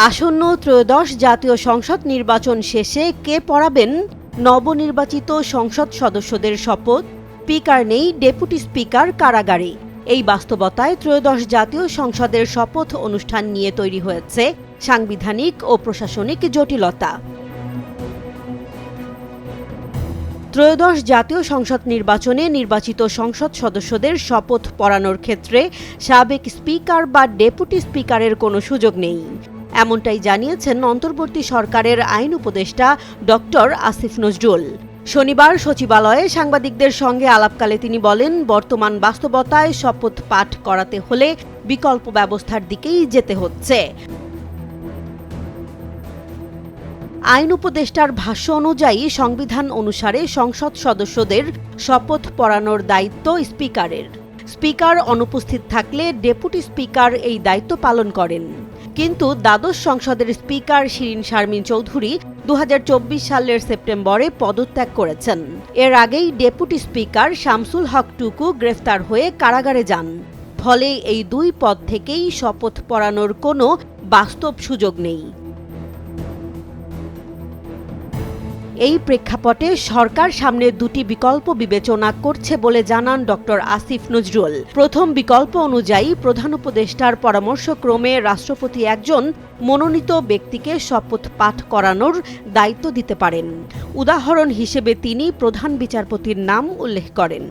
আসন্ন ত্রয়োদশ জাতীয় সংসদ নির্বাচন শেষে কে পড়াবেন নবনির্বাচিত সংসদ সদস্যদের শপথ? স্পিকার নেই, ডেপুটি স্পিকার কারাগারে। এই বাস্তবতায় ত্রয়োদশ জাতীয় সংসদের শপথ অনুষ্ঠান নিয়ে তৈরি হয়েছে সাংবিধানিক ও প্রশাসনিক জটিলতা। ত্রয়োদশ জাতীয় সংসদ নির্বাচনে নির্বাচিত সংসদ সদস্যদের শপথ পড়ানোর ক্ষেত্রে সাবেক স্পিকার বা ডেপুটি স্পিকারের কোনো সুযোগ নেই। এমনটাই জানিয়েছেন অন্তর্বর্তী সরকারের আইন উপদেষ্টা ডক্টর আসিফ নজরুল। শনিবার সচিবালয়ে সাংবাদিকদের সঙ্গে আলাপকালে তিনি বলেন, বর্তমান বাস্তবতায় শপথ পাঠ করাতে হলে বিকল্প ব্যবস্থার দিকেই যেতে হচ্ছে। আইন উপদেষ্টার ভাষ্য অনুযায়ী সংবিধান অনুসারে সংসদ সদস্যদের শপথ পড়ানোর দায়িত্ব স্পিকারের। স্পিকার অনুপস্থিত থাকলে ডেপুটি স্পিকার এই দায়িত্ব পালন করেন। কিন্তু দ্বাদশ সংসদের স্পিকার শিরীন শারমিন চৌধুরী 2024 সালের সেপ্টেম্বরে পদত্যাগ করেছেন। এর আগেই ডেপুটি স্পিকার শামসুল হক টুকু গ্রেফতার হয়ে কারাগারে যান। ফলে এই দুই পদ থেকেই শপথ পড়ানোর কোনো বাস্তব সুযোগ নেই। এই প্রেক্ষাপটে সরকার সামনে দুটি বিকল্প বিবেচনা করছে বলে জানান ডক্টর আসিফ নজরুল। প্রথম বিকল্প অনুযায়ী প্রধান উপদেষ্টার পরামর্শক্রমে রাষ্ট্রপতি একজন মনোনীত ব্যক্তিকে শপথ পাঠ করানোর দায়িত্ব দিতে পারেন। উদাহরণ হিসেবে তিনি প্রধান বিচারপতির নাম উল্লেখ করেন।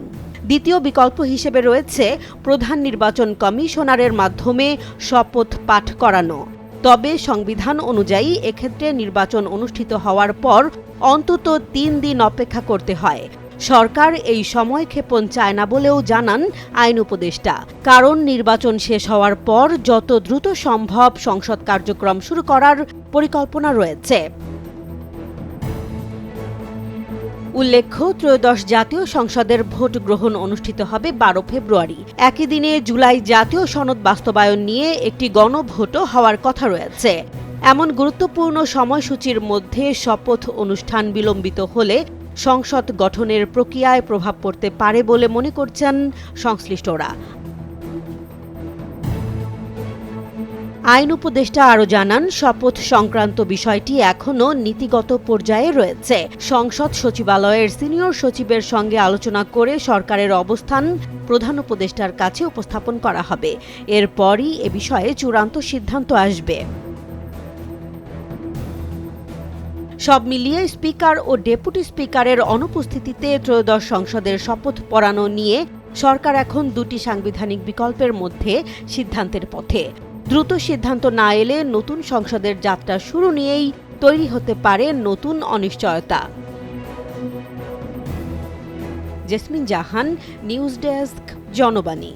দ্বিতীয় বিকল্প হিসেবে রয়েছে প্রধান নির্বাচন কমিশনারের মাধ্যমে শপথ পাঠ করানো। তবে সংবিধান অনুযায়ী এক্ষেত্রে নির্বাচন অনুষ্ঠিত হওয়ার পর অন্তত 3 দিন অপেক্ষা করতে হয়। সরকার এই সময়ক্ষেপণ চায় না বলেও জানান আইন উপদেষ্টা। কারণ নির্বাচন শেষ হওয়ার পর যত দ্রুত সম্ভব সংসদ কার্যক্রম শুরু করার পরিকল্পনা রয়েছে। উল্লেখ্য, ত্রয়োদশ জাতীয় সংসদের ভোট গ্রহণ অনুষ্ঠিত হবে 12 ফেব্রুয়ারি। একই দিনে জুলাই জাতীয় সনদ বাস্তবায়ন নিয়ে একটি গণভোটও হওয়ার কথা রয়েছে। এমন গুরুত্বপূর্ণ সময়সূচির মধ্যে শপথ অনুষ্ঠান বিলম্বিত হলে সংসদ গঠনের প্রক্রিয়ায় প্রভাব পড়তে পারে বলে মনে করছেন সংশ্লিষ্টরা। আইন উপদেষ্টা আরও জানান, শপথ সংক্রান্ত বিষয়টি এখনও নীতিগত পর্যায়ে রয়েছে। সংসদ সচিবালয়ের সিনিয়র সচিবের সঙ্গে আলোচনা করে সরকারের অবস্থান প্রধান উপদেষ্টার কাছে উপস্থাপন করা হবে। এরপরই এ বিষয়ে চূড়ান্ত সিদ্ধান্ত আসবে। সব মিলিয়ে স্পিকার ও ডেপুটি স্পিকারের অনুপস্থিতিতে ত্রয়োদশ সংসদের শপথ পড়ানো নিয়ে সরকার এখন দুটি সাংবিধানিক বিকল্পের মধ্যে সিদ্ধান্তের পথে। দ্রুত সিদ্ধান্ত না এলে নতুন সংসদের যাত্রা শুরু নিয়েই তৈরি হতে পারে নতুন অনিশ্চয়তা। জেসমিন জাহান, নিউজ ডেস্ক, জনবাণী।